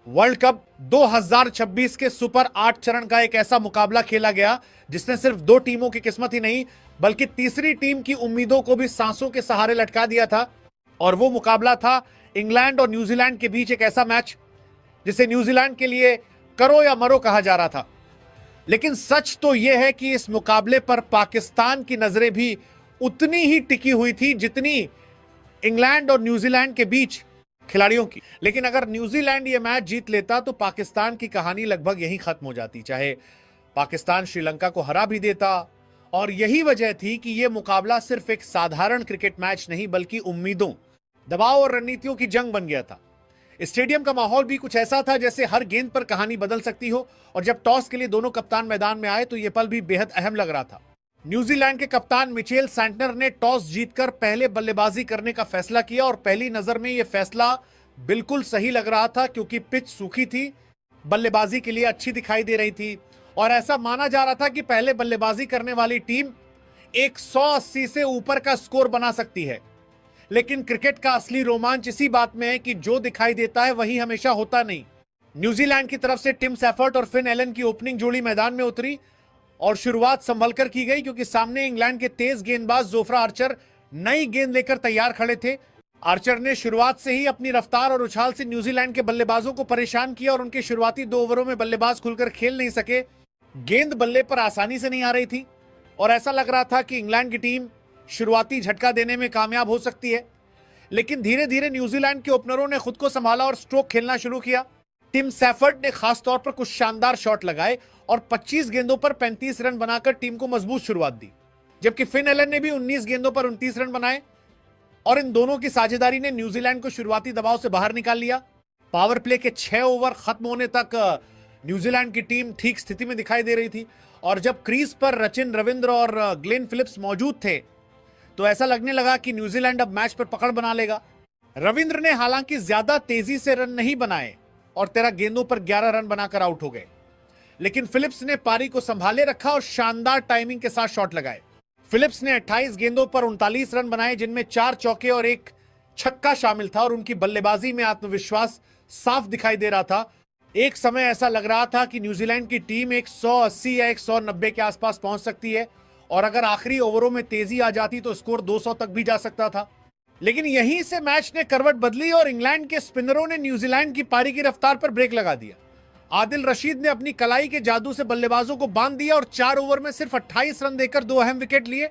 World cup 2026 के super 8 चरण का एक ऐसा मुकाबला खेला गया जिसने सिर्फ दो टीमों की किस्मत ही नहीं बल्कि तीसरी टीम की उम्मीदों को भी सांसों के सहारे लटका दिया था। और वो मुकाबला था इंग्लैंड और न्यूजीलैंड के बीच, एक ऐसा मैच जिसे न्यूजीलैंड के लिए करो या मरो कहा जा रहा था। लेकिन सच तो यह है कि इस मुकाबले पर पाकिस्तान की नजरें भी उतनी ही टिकी हुई थी जितनी इंग्लैंड और न्यूजीलैंड के बीच खिलाड़ियों की। लेकिन अगर न्यूजीलैंड यह मैच जीत लेता तो पाकिस्तान की कहानी लगभग यहीं खत्म हो जाती, चाहे पाकिस्तान श्रीलंका को हरा भी देता। और यही वजह थी कि यह मुकाबला सिर्फ एक साधारण क्रिकेट मैच नहीं बल्कि उम्मीदों, दबाव और रणनीतियों की जंग बन गया था। स्टेडियम का माहौल भी कुछ ऐसा था जैसे हर गेंद पर कहानी बदल सकती हो। और जब टॉस के लिए दोनों कप्तान मैदान में आए तो यह पल भी बेहद अहम लग रहा था। न्यूजीलैंड के कप्तान मिचेल सैंटनर ने टॉस जीतकर पहले बल्लेबाजी करने का फैसला किया और पहली नजर में यह फैसला बिल्कुल सही लग रहा था क्योंकि पिच सूखी थी, बल्लेबाजी के लिए अच्छी दिखाई दे रही थी और ऐसा माना जा रहा था कि पहले बल्लेबाजी करने वाली टीम 180 से ऊपर का स्कोर बना सकती है। लेकिन क्रिकेट का असली रोमांच इसी बात में है कि जो दिखाई देता है वही हमेशा होता नहीं। न्यूजीलैंड की तरफ से टिम सैफर्ट और फिन एलन की ओपनिंग जोड़ी मैदान में उतरी और शुरुआत संभलकर की गई क्योंकि सामने इंग्लैंड के तेज गेंदबाज जोफ्रा आर्चर नई गेंद लेकर तैयार खड़े थे। आर्चर ने शुरुआत से ही अपनी रफ्तार और उछाल से न्यूजीलैंड के बल्लेबाजों को परेशान किया और उनके शुरुआती 2 ओवरों में बल्लेबाज खुलकर खेल नहीं सके। गेंद बल्ले पर आसानी से नहीं आ रही थी और ऐसा लग रहा था कि इंग्लैंड की टीम शुरुआती झटका देने में कामयाब हो सकती है। लेकिन धीरे धीरे न्यूजीलैंड के ओपनरों ने खुद को संभाला और स्ट्रोक खेलना शुरू किया। टिम सैफर्ट ने खासतौर पर कुछ शानदार शॉट लगाए और 25 गेंदों पर 35 रन बनाकर टीम को मजबूत शुरुआत दी, जबकि फिन एलन ने भी 19 गेंदों पर 29 रन बनाए और इन दोनों की साझेदारी ने न्यूजीलैंड को शुरुआती दबाव से बाहर निकाल लिया। पावर प्ले के 6 ओवर खत्म होने तक न्यूजीलैंड की टीम ठीक स्थिति में दिखाई दे रही थी और जब क्रीज पर रचिन रविंद्र और ग्लेन फिलिप्स मौजूद थे तो ऐसा लगने लगा कि न्यूजीलैंड अब मैच पर पकड़ बना लेगा। रविंद्र ने हालांकि ज्यादा तेजी से रन नहीं बनाए और 13 गेंदों पर 11 रन बनाकर आउट हो गए, लेकिन फिलिप्स ने पारी को संभाले रखा और शानदार टाइमिंग के साथ शॉट लगाए। फिलिप्स ने 28 गेंदों पर 39 रन बनाए जिनमें 4 चौके और 1 छक्का शामिल था और उनकी बल्लेबाजी में आत्मविश्वास साफ दिखाई दे रहा था। एक समय ऐसा लग रहा था कि न्यूजीलैंड की टीम 180 या 190 के आसपास पहुंच सकती है और अगर आखिरी ओवरों में तेजी आ जाती तो स्कोर 200 तक भी जा सकता था। लेकिन यहीं से मैच ने करवट बदली और इंग्लैंड के स्पिनरों ने न्यूजीलैंड की पारी की रफ्तार पर ब्रेक लगा दिया। आदिल रशीद ने अपनी कलाई के जादू से बल्लेबाजों को बांध दिया और 4 ओवर में सिर्फ 28 रन देकर 2 अहम विकेट लिए।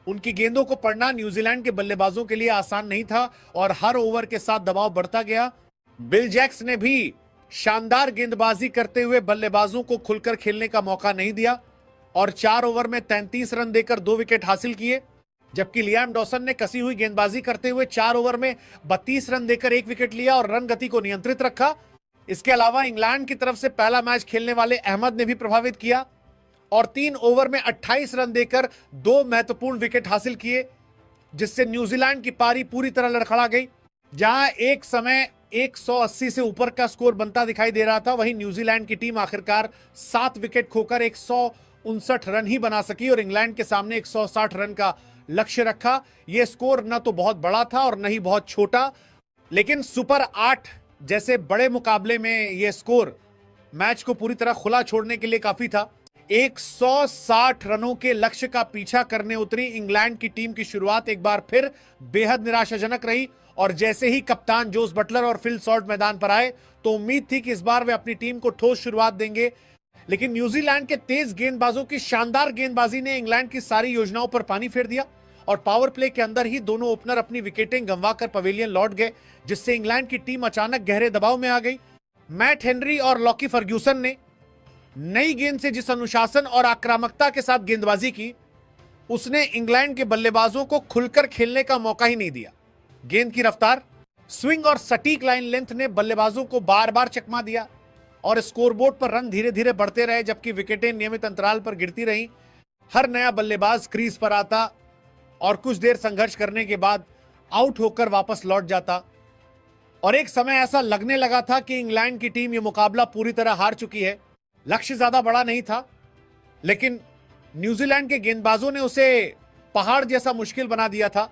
उनकी गेंदों को पढ़ना न्यूजीलैंड के बल्लेबाजों के लिए आसान नहीं था और हर ओवर के साथ दबाव बढ़ता गया। बिल जैक्स ने भी शानदार गेंदबाजी करते हुए बल्लेबाजों को खुलकर खेलने का मौका नहीं दिया और 4 ओवर में 33 रन देकर 2 विकेट हासिल किए, जबकि लियाम डॉसन ने कसी हुई गेंदबाजी करते हुए 4 ओवर में 32 रन देकर 1 विकेट लिया और रन गति को नियंत्रित रखा। इसके अलावा इंग्लैंड की तरफ से पहला मैच खेलने वाले अहमद ने भी प्रभावित किया और 3 ओवर में 28 रन देकर 2 महत्वपूर्ण विकेट हासिल किए, जिससे न्यूजीलैंड की पारी पूरी तरह लड़खड़ा गई। जहां एक समय 180 से ऊपर का स्कोर बनता दिखाई दे रहा था, वहीं न्यूजीलैंड की टीम आखिरकार 7 विकेट खोकर 159 रन ही बना सकी और इंग्लैंड के सामने 160 रन का लक्ष्य रखा। यह स्कोर न तो बहुत बड़ा था और न ही बहुत छोटा, लेकिन सुपर 8 जैसे बड़े मुकाबले में यह स्कोर मैच को पूरी तरह खुला छोड़ने के लिए काफी था। 160 रनों के लक्ष्य का पीछा करने उतरी इंग्लैंड की टीम की शुरुआत एक बार फिर बेहद निराशाजनक रही और जैसे ही कप्तान जोस बटलर और फिल सॉल्ट मैदान पर आए तो उम्मीद थी कि इस बार वे अपनी टीम को ठोस शुरुआत देंगे। लेकिन न्यूजीलैंड के तेज गेंदबाजों की शानदार गेंदबाजी ने इंग्लैंड की सारी योजनाओं पर पानी फेर दिया और पावर प्ले के अंदर ही दोनों ओपनर अपनी विकेटें गंवाकर पवेलियन लौट गए, जिससे इंग्लैंड की टीम अचानक गहरे दबाव में आ गई। मैट हेनरी और लॉकी फर्ग्यूसन ने नई गेंद से जिस अनुशासन और आक्रामकता के साथ गेंदबाजी की, उसने इंग्लैंड के बल्लेबाजों को खुलकर खेलने का मौका ही नहीं दिया। गेंद की रफ्तार, स्विंग और सटीक लाइन लेंथ ने बल्लेबाजों को बार बार चकमा दिया और स्कोरबोर्ड पर रन धीरे धीरे बढ़ते रहे, जबकि विकेटें नियमित अंतराल पर गिरती रहीं। हर नया बल्लेबाज क्रीज पर आता और कुछ देर संघर्ष करने के बाद आउट होकर वापस लौट जाता और एक समय ऐसा लगने लगा था कि इंग्लैंड की टीम यह मुकाबला पूरी तरह हार चुकी है। लक्ष्य ज्यादा बड़ा नहीं था, लेकिन न्यूजीलैंड के गेंदबाजों ने उसे पहाड़ जैसा मुश्किल बना दिया था।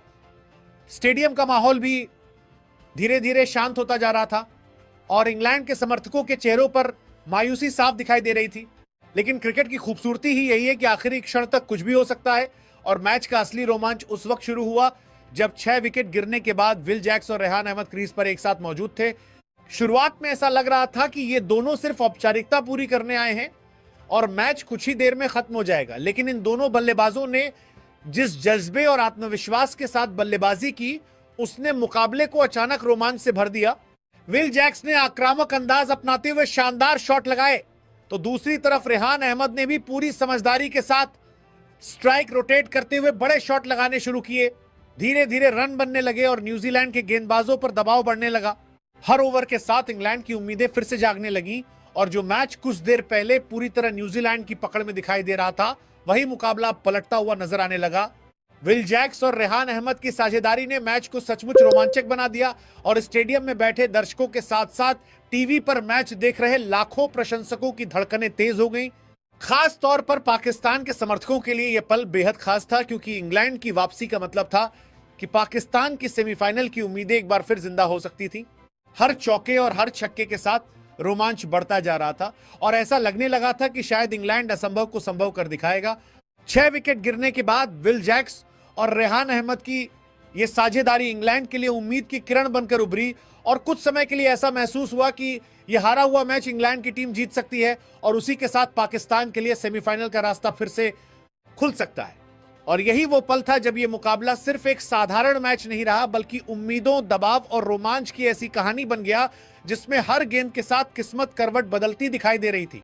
स्टेडियम का माहौल भी धीरे धीरे शांत होता जा रहा था और इंग्लैंड के समर्थकों के चेहरों पर मायूसी साफ दिखाई दे रही थी। लेकिन क्रिकेट की खूबसूरती ही यही है कि आखिरी क्षण तक कुछ भी हो सकता है और मैच का असली रोमांच उस वक्त शुरू हुआ जब 6 विकेट गिरने के बाद विल जैक्स और रेहान अहमद क्रीज पर एक साथ मौजूद थे। शुरुआत में ऐसा लग रहा था कि ये दोनों सिर्फ औपचारिकता पूरी करने आए हैं और मैच कुछ ही देर में खत्म हो जाएगा, लेकिन इन दोनों बल्लेबाजों ने जिस जज्बे और आत्मविश्वास के साथ बल्लेबाजी की उसने मुकाबले को अचानक रोमांच से भर दिया। विल जैक्स ने आक्रामक अंदाज अपनाते हुए शानदार शॉट लगाए तो दूसरी तरफ रेहान अहमद ने भी पूरी समझदारी के साथ स्ट्राइक रोटेट करते हुए बड़े शॉट लगाने शुरू किए। धीरे धीरे रन बनने लगे और न्यूजीलैंड के गेंदबाजों पर दबाव बढ़ने लगा। हर ओवर के साथ इंग्लैंड की उम्मीदें फिर से जागने लगी और जो मैच कुछ देर पहले पूरी तरह न्यूजीलैंड की पकड़ में दिखाई दे रहा था वही मुकाबला पलटता हुआ नजर आने लगा। विल जैक्स और रेहान अहमद की साझेदारी ने मैच को सचमुच रोमांचक बना दिया और स्टेडियम में बैठे दर्शकों के साथ साथ टीवी पर मैच देख रहे लाखों प्रशंसकों की धड़कनें तेज हो गईं। खास तौर पर पाकिस्तान के समर्थकों के लिए यह पल बेहद खास था क्योंकि इंग्लैंड की वापसी का मतलब था कि पाकिस्तान की सेमीफाइनल की उम्मीदें एक बार फिर जिंदा हो सकती थी। हर चौके और हर छक्के के साथ रोमांच बढ़ता जा रहा था और ऐसा लगने लगा था कि शायद इंग्लैंड असंभव को संभव कर दिखाएगा। 6 विकेट गिरने के बाद विल जैक्स और रेहान अहमद की यह साझेदारी इंग्लैंड के लिए उम्मीद की किरण बनकर उभरी और कुछ समय के लिए ऐसा महसूस हुआ कि यह हारा हुआ मैच इंग्लैंड की टीम जीत सकती है और उसी के साथ पाकिस्तान के लिए सेमीफाइनल का रास्ता फिर से खुल सकता है। और यही वो पल था जब यह मुकाबला सिर्फ एक साधारण मैच नहीं रहा बल्कि उम्मीदों, दबाव और रोमांच की ऐसी कहानी बन गया जिसमें हर गेंद के साथ किस्मत करवट बदलती दिखाई दे रही थी।